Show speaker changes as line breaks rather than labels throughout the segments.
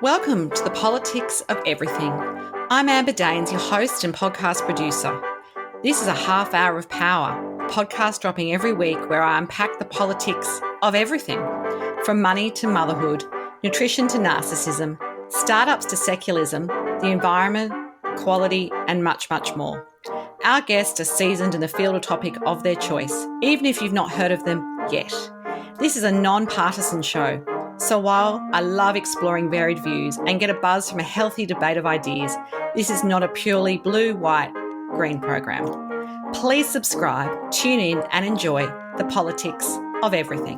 Welcome to the Politics of Everything. I'm Amber Daines, your host and podcast producer. This is a half hour of power, a podcast dropping every week where I unpack the politics of everything, from money to motherhood, nutrition to narcissism, startups to secularism, the environment, quality, and much, much more. Our guests are seasoned in the field or topic of their choice, even if you've not heard of them yet. This is a non-partisan show. So while I love exploring varied views and get a buzz from a healthy debate of ideas, this is not a purely blue, white, green program. Please subscribe, tune in and enjoy the politics of everything.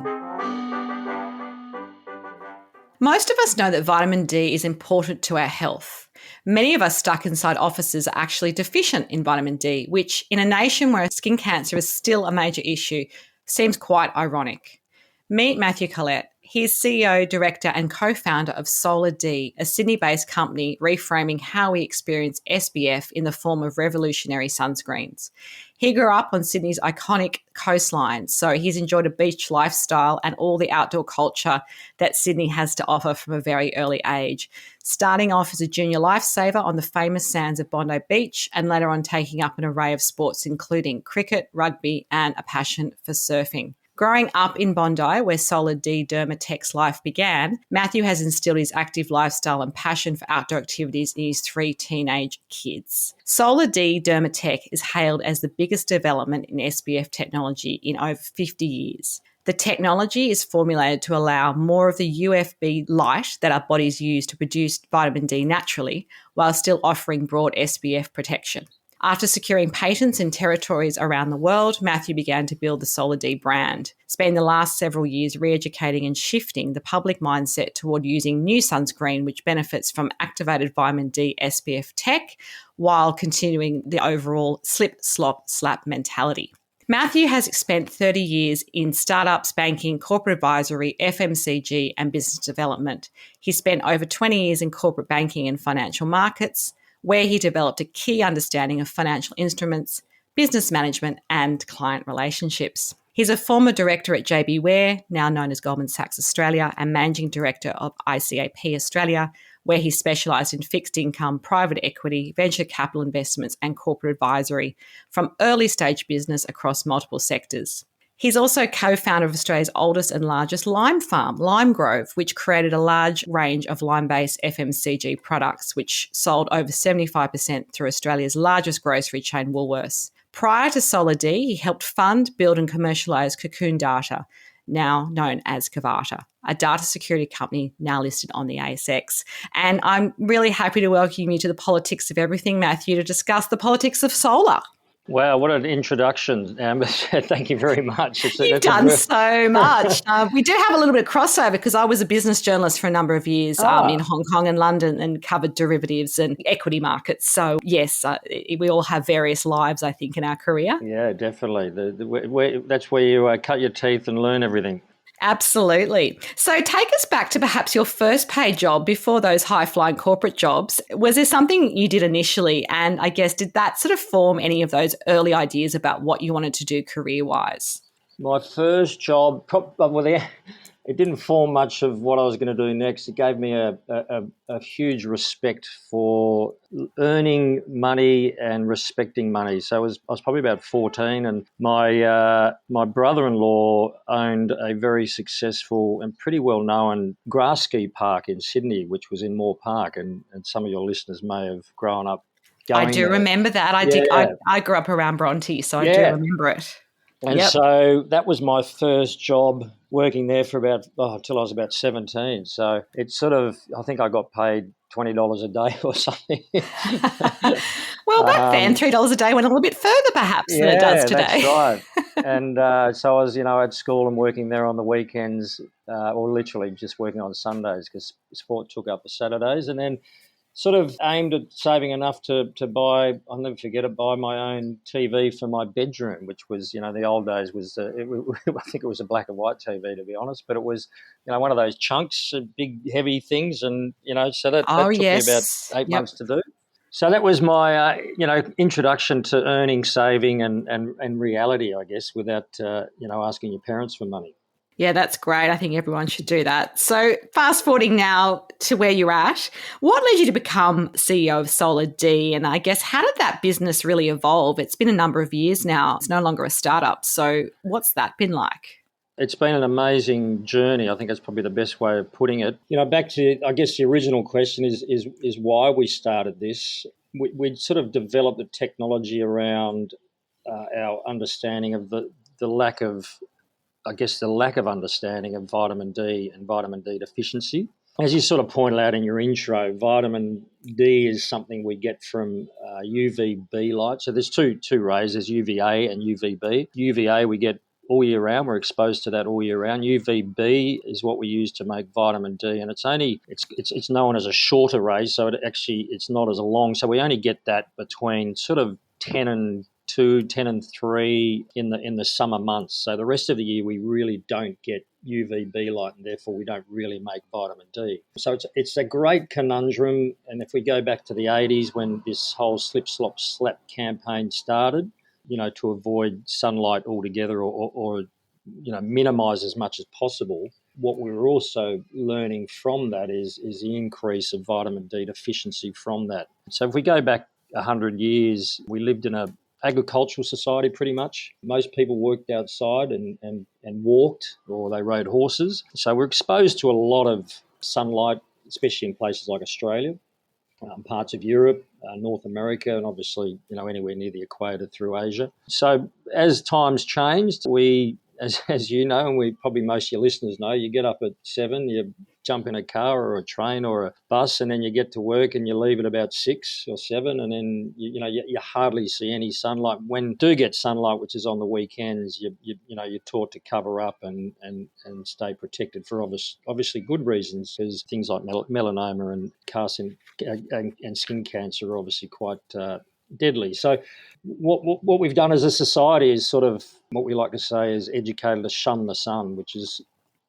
Most of us know that vitamin D is important to our health. Many of us stuck inside offices are actually deficient in vitamin D, which in a nation where skin cancer is still a major issue, seems quite ironic. Meet Mathew Collett. He is CEO, director and co-founder of Solar D, a Sydney-based company reframing how we experience SPF in the form of revolutionary sunscreens. He grew up on Sydney's iconic coastline, so he's enjoyed a beach lifestyle and all the outdoor culture that Sydney has to offer from a very early age, starting off as a junior lifesaver on the famous sands of Bondi Beach and later on taking up an array of sports including cricket, rugby and a passion for surfing. Growing up in Bondi, where Solar D Derma Tech's life began, Mathew has instilled his active lifestyle and passion for outdoor activities in his 3 teenage kids. Solar D Derma Tech is hailed as the biggest development in SPF technology in over 50 years. The technology is formulated to allow more of the UVB light that our bodies use to produce vitamin D naturally, while still offering broad SPF protection. After securing patents in territories around the world, Mathew began to build the Solar D brand, spending the last several years re-educating and shifting the public mindset toward using new sunscreen which benefits from activated vitamin D SPF tech while continuing the overall slip, slop, slap mentality. Mathew has spent 30 years in startups, banking, corporate advisory, FMCG and business development. He spent over 20 years in corporate banking and financial markets, where he developed a key understanding of financial instruments, business management and client relationships. He's a former director at JB Ware, now known as Goldman Sachs Australia, and managing director of ICAP Australia, where he specialised in fixed income, private equity, venture capital investments and corporate advisory from early stage business across multiple sectors. He's also co-founder of Australia's oldest and largest lime farm, Lime Grove, which created a large range of lime-based FMCG products, which sold over 75% through Australia's largest grocery chain, Woolworths. Prior to Solar D, he helped fund, build and commercialise Cocoon Data, now known as Cavata, a data security company now listed on the ASX. And I'm really happy to welcome you to the Politics of Everything, Mathew, to discuss the politics of solar.
Wow, what an introduction, Amber. Thank you very much.
You've done so much. We do have a little bit of crossover because I was a business journalist for a number of years in Hong Kong and London and covered derivatives and equity markets. So, yes, we all have various lives, I think, in our career.
Yeah, definitely. That's where you cut your teeth and learn everything.
Absolutely. So take us back to perhaps your first paid job before those high-flying corporate jobs. Was there something you did initially? And I guess, did that sort of form any of those early ideas about what you wanted to do career-wise?
My first job, it didn't form much of what I was going to do next. It gave me a huge respect for earning money and respecting money. So I was probably about 14, and my brother-in-law owned a very successful and pretty well-known grass ski park in Sydney, which was in Moore Park, and some of your listeners may have grown up going
I do
there.
Remember that. I grew up around Bronte, so I do remember it.
And so that was my first job working there for till I was about 17. So it's sort of, I think I got paid $20 a day or something.
Well, back then, $3 a day went a little bit further perhaps than it does today.
That's right. And so I was, at school and working there on the weekends, or literally just working on Sundays because sport took up the Saturdays. And then sort of aimed at saving enough to buy, I'll never forget it, buy my own TV for my bedroom, which was, the old days was, I think it was a black and white TV, to be honest, but it was, one of those chunks, big, heavy things. And, so that took me about 8 months to do. So that was my, introduction to earning, saving and reality, I guess, without, asking your parents for money.
Yeah, that's great. I think everyone should do that. So fast forwarding now to where you're at, what led you to become CEO of Solar D? And I guess, how did that business really evolve? It's been a number of years now. It's no longer a startup. So what's that been like?
It's been an amazing journey. I think that's probably the best way of putting it. Back to, I guess, the original question is why we started this. We'd sort of developed the technology around our understanding of the lack of, I guess, the lack of understanding of vitamin D and vitamin D deficiency. As you sort of pointed out in your intro, vitamin D is something we get from UVB light. So there's two rays, there's UVA and UVB. UVA we get all year round. We're exposed to that all year round. UVB is what we use to make vitamin D, and it's known as a shorter ray, so it's not as long. So we only get that between sort of 10 and 2, 10 and 3 in the summer months. So the rest of the year we really don't get UVB light, and therefore we don't really make vitamin D. So it's a great conundrum. And if we go back to the 80s when this whole slip, slop, slap campaign started, to avoid sunlight altogether or minimise as much as possible. What we were also learning from that is the increase of vitamin D deficiency from that. So if we go back 100 years, we lived in a agricultural society pretty much. Most people worked outside and walked, or they rode horses. So we're exposed to a lot of sunlight, especially in places like Australia. Parts of Europe, North America, and obviously, anywhere near the equator through Asia. So as times changed, as you know, and we probably most of your listeners know, you get up at 7, you jump in a car or a train or a bus, and then you get to work and you leave at about 6 or 7, and then you hardly see any sunlight. When you do get sunlight, which is on the weekends, you're taught to cover up and stay protected for obviously good reasons, because things like melanoma and skin cancer are obviously quite deadly. So what we've done as a society is sort of what we like to say is educated to shun the sun, which is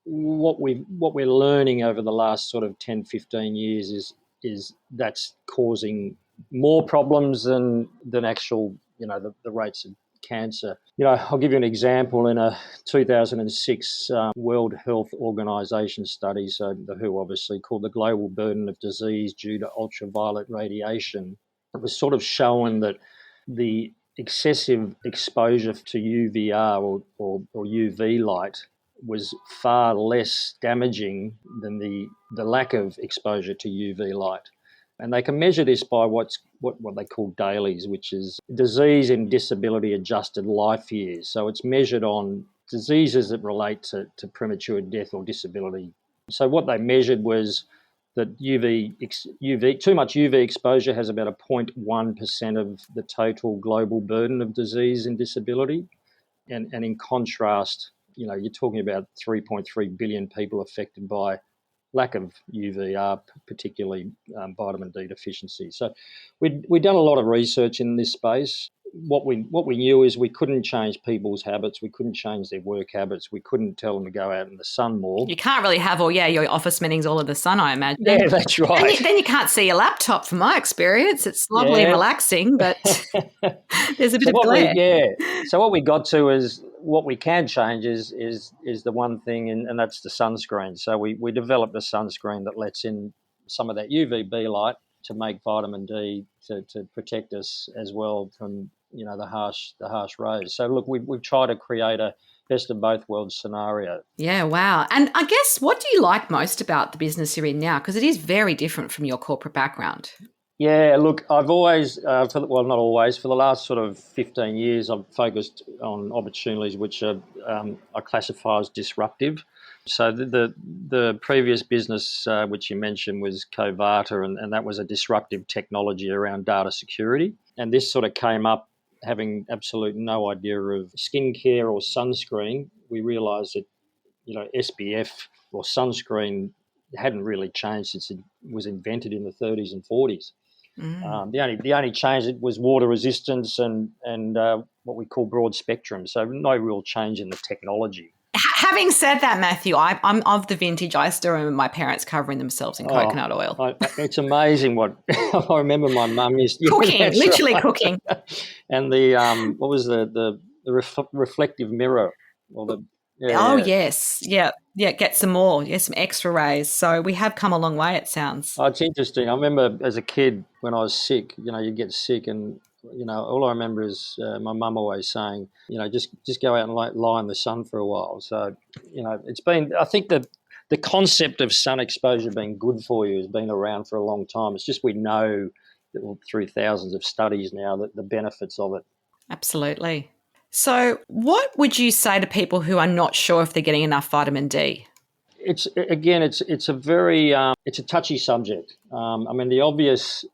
what we're learning over the last sort of 10, 15 years is that's causing more problems than actual, the rates of cancer. I'll give you an example. In a 2006 World Health Organization study, so the WHO obviously, called The Global Burden of Disease Due to Ultraviolet Radiation, it was sort of showing that the excessive exposure to UVR or UV light was far less damaging than the lack of exposure to UV light. And they can measure this by what they call dailies, which is disease and disability adjusted life years. So it's measured on diseases that relate to premature death or disability. So what they measured was that too much UV exposure has about a 0.1% of the total global burden of disease and disability. And in contrast, you're talking about 3.3 billion people affected by lack of UVR, particularly vitamin D deficiency. So we'd done a lot of research in this space. What we knew is we couldn't change people's habits. We couldn't change their work habits. We couldn't tell them to go out in the sun more.
You can't really have your office meetings all in the sun, I imagine.
Yeah, that's right.
Then you can't see your laptop, from my experience. It's lovely and relaxing, but there's a bit of glare.
So what we got to is what we can change is the one thing, and that's the sunscreen. So we developed a sunscreen that lets in some of that UVB light to make vitamin D to protect us as well from the harsh rays. So look, we've tried to create a best of both worlds scenario.
Yeah, wow. And I guess, what do you like most about the business you're in now? Because it is very different from your corporate background.
Yeah, look, I've always, not always, for the last sort of 15 years, I've focused on opportunities which I classify as disruptive. So the previous business which you mentioned was Covata, and that was a disruptive technology around data security. And this sort of came up having absolute no idea of skincare or sunscreen. We realised that, SPF or sunscreen hadn't really changed since it was invented in the 30s and 40s. The only change was water resistance and what we call broad spectrum. So no real change in the technology.
Having said that, Matthew, I'm of the vintage. I still remember my parents covering themselves in coconut oil.
It's amazing what I remember. My mum used to
cooking, literally right. Cooking.
And the what was the reflective mirror, or
Oh,
Yeah.
yes. Yeah. Yeah. Get some more. Yeah. Some extra rays. So we have come a long way, it sounds.
Oh, it's interesting. I remember as a kid when I was sick, you get sick and, all I remember is my mum always saying, just go out and lie in the sun for a while. So, it's been, I think the concept of sun exposure being good for you has been around for a long time. It's just we know that through thousands of studies now that the benefits of it.
Absolutely. So, what would you say to people who are not sure if they're getting enough vitamin D?
It's a very it's a touchy subject. I mean, the obvious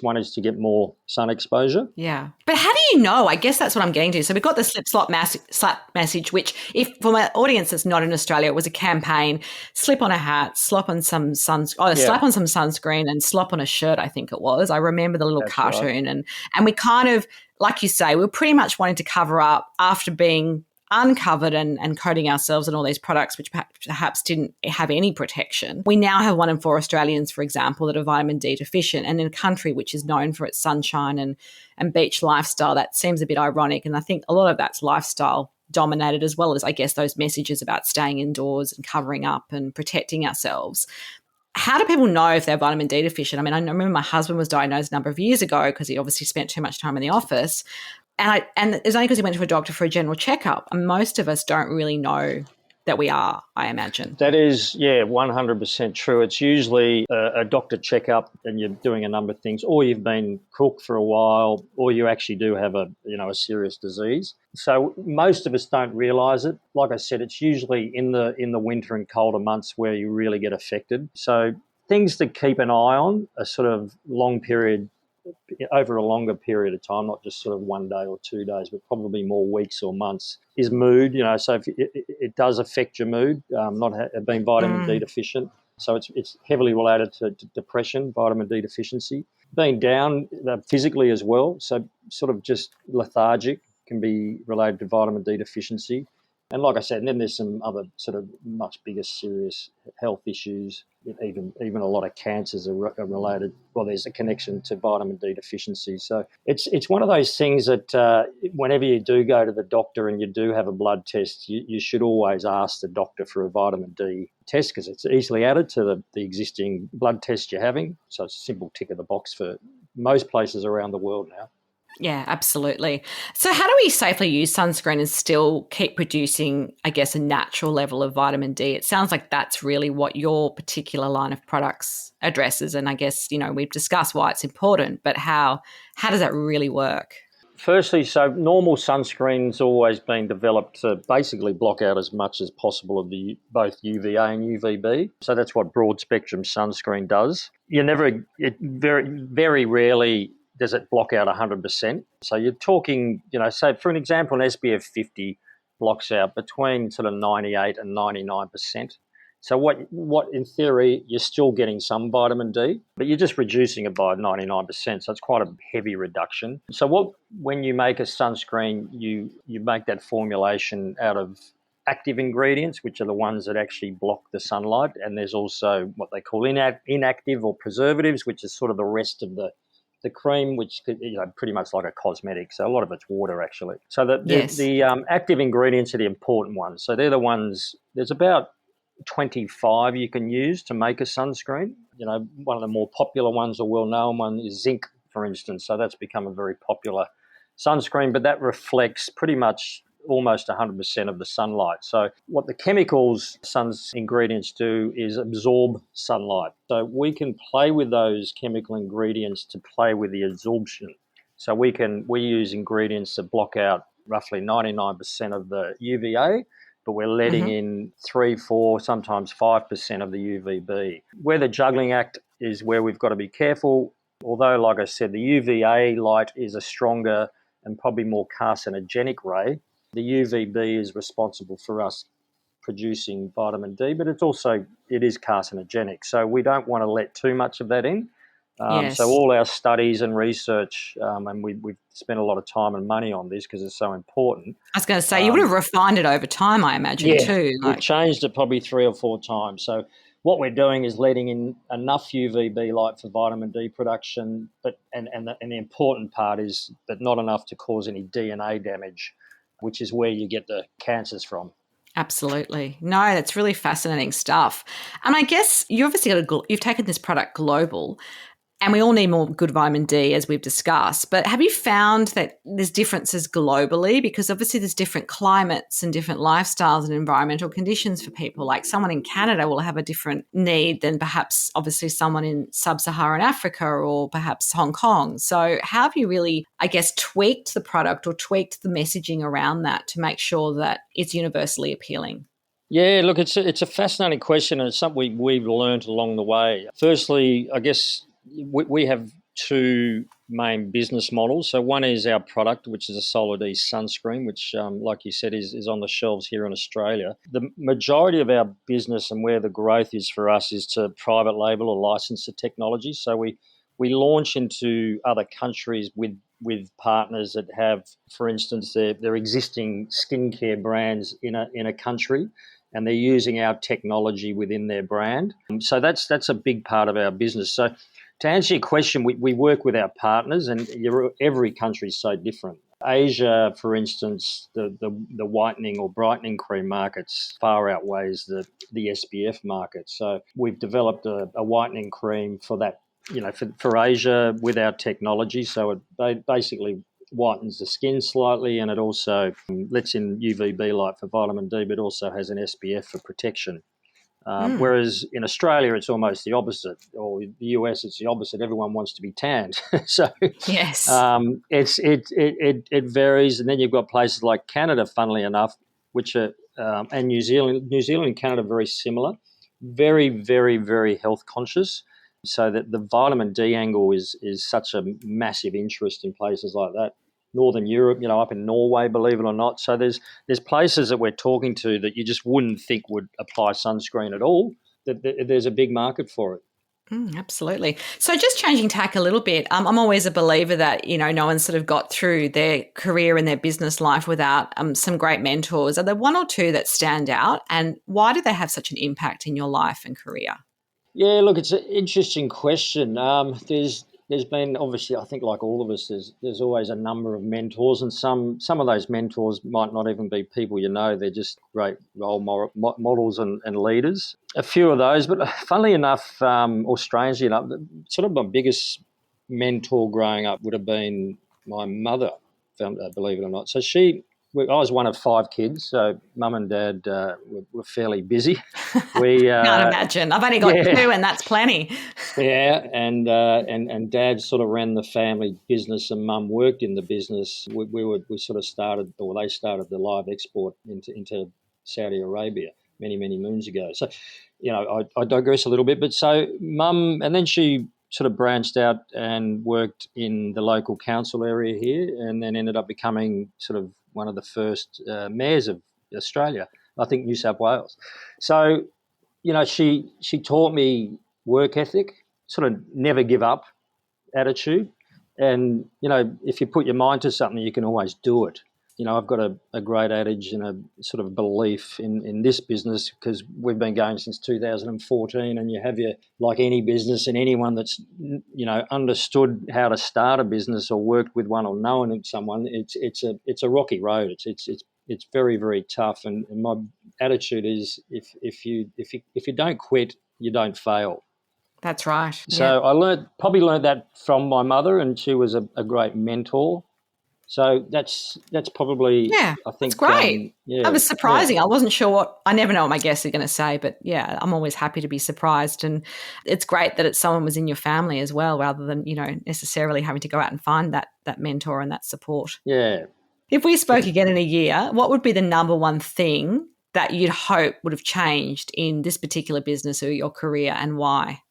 one is to get more sun exposure.
Yeah. But how do you know? I guess that's what I'm getting to. So we've got the slap message, which if for my audience that's not in Australia, it was a campaign, slip on a hat, slap on some
Yeah,
slap on some sunscreen and slop on a shirt, I think it was. I remember the little
that's right.
cartoon and we kind of, like you say, we were pretty much wanting to cover up after being uncovered and coating ourselves in all these products which perhaps didn't have any protection. We now have 1 in 4 Australians, for example, that are vitamin D deficient, and in a country which is known for its sunshine and beach lifestyle, that seems a bit ironic. And I think a lot of that's lifestyle dominated, as well as, I guess, those messages about staying indoors and covering up and protecting ourselves. How do people know if they're vitamin D deficient? I mean, I remember my husband was diagnosed a number of years ago because he obviously spent too much time in the office. And it's only because he went to a doctor for a general checkup. And most of us don't really know that we are, I imagine.
That is, yeah, 100% true. It's usually a doctor checkup and you're doing a number of things, or you've been crook for a while, or you actually do have a serious disease. So most of us don't realise it. Like I said, it's usually in the winter and colder months where you really get affected. So things to keep an eye on are sort of over a longer period of time, not just sort of 1 day or 2 days, but probably more weeks or months, is mood. So if it does affect your mood, not being vitamin D
Mm.
deficient. So it's heavily related to depression, vitamin D deficiency. Being down physically as well, so sort of just lethargic can be related to vitamin D deficiency. And like I said, and then there's some other sort of much bigger serious health issues. Even a lot of cancers are related. Well, there's a connection to vitamin D deficiency. So it's one of those things that whenever you do go to the doctor and you do have a blood test, you should always ask the doctor for a vitamin D test because it's easily added to the existing blood test you're having. So it's a simple tick of the box for most places around the world now.
Yeah, absolutely. So how do we safely use sunscreen and still keep producing, I guess, a natural level of vitamin D? It sounds like that's really what your particular line of products addresses. And I guess, we've discussed why it's important, but how does that really work?
Firstly, so normal sunscreen's always been developed to basically block out as much as possible of both UVA and UVB. So that's what broad spectrum sunscreen does. Very, very rarely does it block out 100%. So you're talking, say for an example, an SPF 50 blocks out between sort of 98 and 99%. So what in theory, you're still getting some vitamin D, but you're just reducing it by 99%. So it's quite a heavy reduction. So when you make a sunscreen, you make that formulation out of active ingredients, which are the ones that actually block the sunlight. And there's also what they call inactive or preservatives, which is sort of the rest of the cream, which could, pretty much like a cosmetic. So a lot of it's water actually. So
Yes.
the active ingredients are the important ones. So they're the ones, there's about 25 you can use to make a sunscreen. One of the more popular ones, or well-known one, is zinc, for instance. So that's become a very popular sunscreen, but that reflects pretty much almost 100% of the sunlight. So what the chemicals, sun's ingredients do is absorb sunlight. So we can play with those chemical ingredients to play with the absorption. So we use ingredients to block out roughly 99% of the UVA, but we're letting
Mm-hmm.
in 3, 4, sometimes 5% of the UVB. Where the juggling act is where we've got to be careful. Although, like I said, the UVA light is a stronger and probably more carcinogenic ray, the UVB is responsible for us producing vitamin D, but it is carcinogenic. So we don't want to let too much of that in. So
Yes.
all our studies and research, and we've spent a lot of time and money on this because it's so important.
I was going to say, you would have refined it over time, I imagine,
Yeah,
too.
we've changed it probably 3 or 4 times. So what we're doing is letting in enough UVB light for vitamin D production, but the important part is that not enough to cause any DNA damage, which is where you get the cancers from.
Absolutely. No, that's really fascinating stuff. And I guess you obviously you've taken this product global. And we all need more good vitamin D, as we've discussed. But have you found that there's differences globally? Because obviously there's different climates and different lifestyles and environmental conditions for people. Like someone in Canada will have a different need than perhaps obviously someone in sub-Saharan Africa or perhaps Hong Kong. So how have you really, I guess, tweaked the product or tweaked the messaging around that to make sure that it's universally appealing?
Yeah, look, it's a fascinating question, and it's something we've learned along the way. Firstly, I guess we have two main business models. So one is our product, which is a Solar D sunscreen, which, like you said, is on the shelves here in Australia. The majority of our business and where the growth is for us is to private label or license the technology. So we launch into other countries with partners that have, for instance, their existing skincare brands in a country, and they're using our technology within their brand. So that's a big part of our business. So to answer your question, we work with our partners, and every country is so different. Asia, for instance, the whitening or brightening cream markets far outweighs the SPF market. So we've developed a whitening cream for that, for Asia with our technology. So it basically whitens the skin slightly, and it also lets in UVB light for vitamin D, but also has an SPF for protection. Whereas in Australia, it's almost the opposite, or the US, it's the opposite. Everyone wants to be tanned, so
Yes.
it varies. And then you've got places like Canada, funnily enough, which are and New Zealand. New Zealand and Canada are very similar, very, very, very health conscious. So that the vitamin D angle is such a massive interest in places like that. Northern Europe, up in Norway, believe it or not. So there's places that we're talking to that you just wouldn't think would apply sunscreen at all. That there's a big market for it.
Absolutely. So just changing tack a little bit, I'm always a believer that, no one's sort of got through their career and their business life without some great mentors. Are there one or two that stand out, and why do they have such an impact in your life and career?
Yeah, look, it's an interesting question. There's been, obviously, I think like all of us, there's always a number of mentors, and some of those mentors might not even be people you know. They're just great role models and leaders. A few of those, but funnily enough, or strangely enough, sort of my biggest mentor growing up would have been my mother, believe it or not. So I was one of five kids, so mum and dad were fairly busy. We
Can't imagine. I've only got two, and that's plenty.
yeah, and dad sort of ran the family business, and mum worked in the business. We sort of started, or they started the live export into Saudi Arabia many moons ago. So, I digress a little bit, but so mum, and then she sort of branched out and worked in the local council area here, and then ended up becoming sort of one of the first mayors of Australia, I think New South Wales. So, she taught me work ethic, sort of never give up attitude. And, if you put your mind to something, you can always do it. I've got a great adage and a sort of belief in this business, because we've been going since 2014, and you have like any business, and anyone that's, understood how to start a business or worked with one or known someone, it's a rocky road. It's very, very tough. And my attitude is if you don't quit, you don't fail.
That's right.
So I probably learned that from my mother, and she was a great mentor. So that's probably,
Yeah,
I
that's
think,
great. That was
yeah,
surprising. I wasn't sure I never know what my guests are going to say, but yeah, I'm always happy to be surprised. And it's great that someone was in your family as well, rather than, necessarily having to go out and find that mentor and that support.
yeah.
If we spoke again in a year, what would be the number one thing that you'd hope would have changed in this particular business or your career, and why?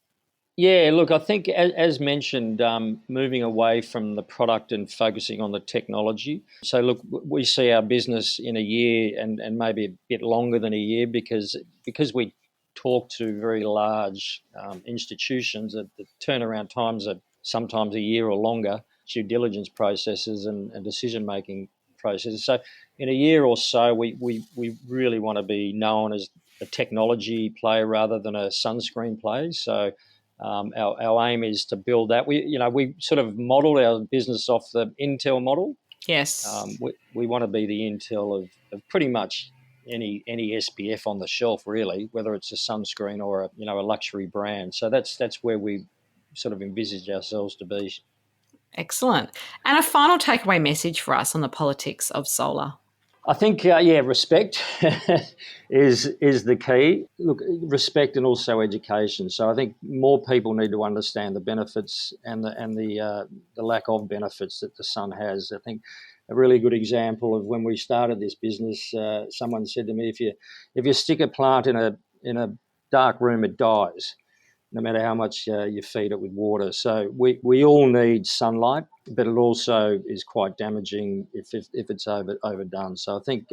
Yeah, look, I think as mentioned, moving away from the product and focusing on the technology. So look, we see our business in a year and maybe a bit longer than a year, because we talk to very large institutions, that the turnaround times are sometimes a year or longer, due diligence processes and decision-making processes. So in a year or so, we really want to be known as a technology player rather than a sunscreen player. So our aim is to build that. We sort of modelled our business off the Intel model.
Yes.
We want to be the Intel of pretty much any SPF on the shelf, really, whether it's a sunscreen or a luxury brand. So that's where we sort of envisage ourselves to be.
Excellent. And a final takeaway message for us on the politics of solar.
I think, respect is the key. Look, respect and also education. So I think more people need to understand the benefits and the lack of benefits that the sun has. I think a really good example of when we started this business, someone said to me, if you stick a plant in a dark room, it dies, no matter how much you feed it with water. So we all need sunlight, but it also is quite damaging if it's overdone. So I think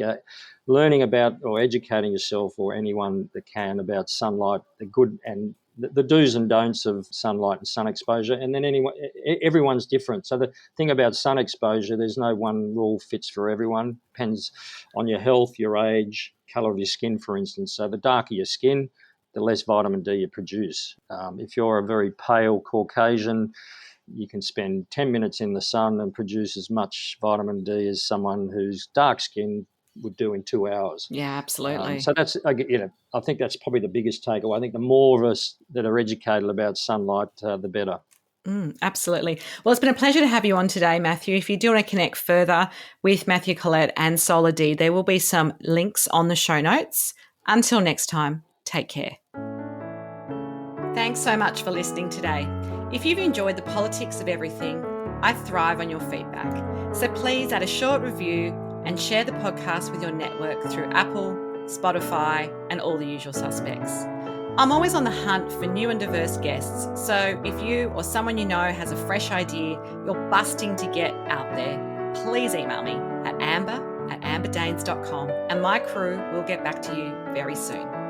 learning about or educating yourself or anyone that can about sunlight, the good and the do's and don'ts of sunlight and sun exposure, and then everyone's different. So the thing about sun exposure, there's no one rule fits for everyone. Depends on your health, your age, colour of your skin, for instance. So the darker your skin, the less vitamin D you produce. If you're a very pale Caucasian, you can spend 10 minutes in the sun and produce as much vitamin D as someone who's dark skinned would do in 2 hours.
Yeah, absolutely.
So that's, I think that's probably the biggest takeaway. I think the more of us that are educated about sunlight, the better.
Absolutely. Well, it's been a pleasure to have you on today, Matthew. If you do want to connect further with Mathew Collett and Solar D, there will be some links on the show notes. Until next time, take care. Thanks so much for listening today. If you've enjoyed the politics of everything, I thrive on your feedback. So please add a short review and share the podcast with your network through Apple, Spotify, and all the usual suspects. I'm always on the hunt for new and diverse guests, so if you or someone you know has a fresh idea you're busting to get out there, please email me at amber@amberdanes.com and my crew will get back to you very soon.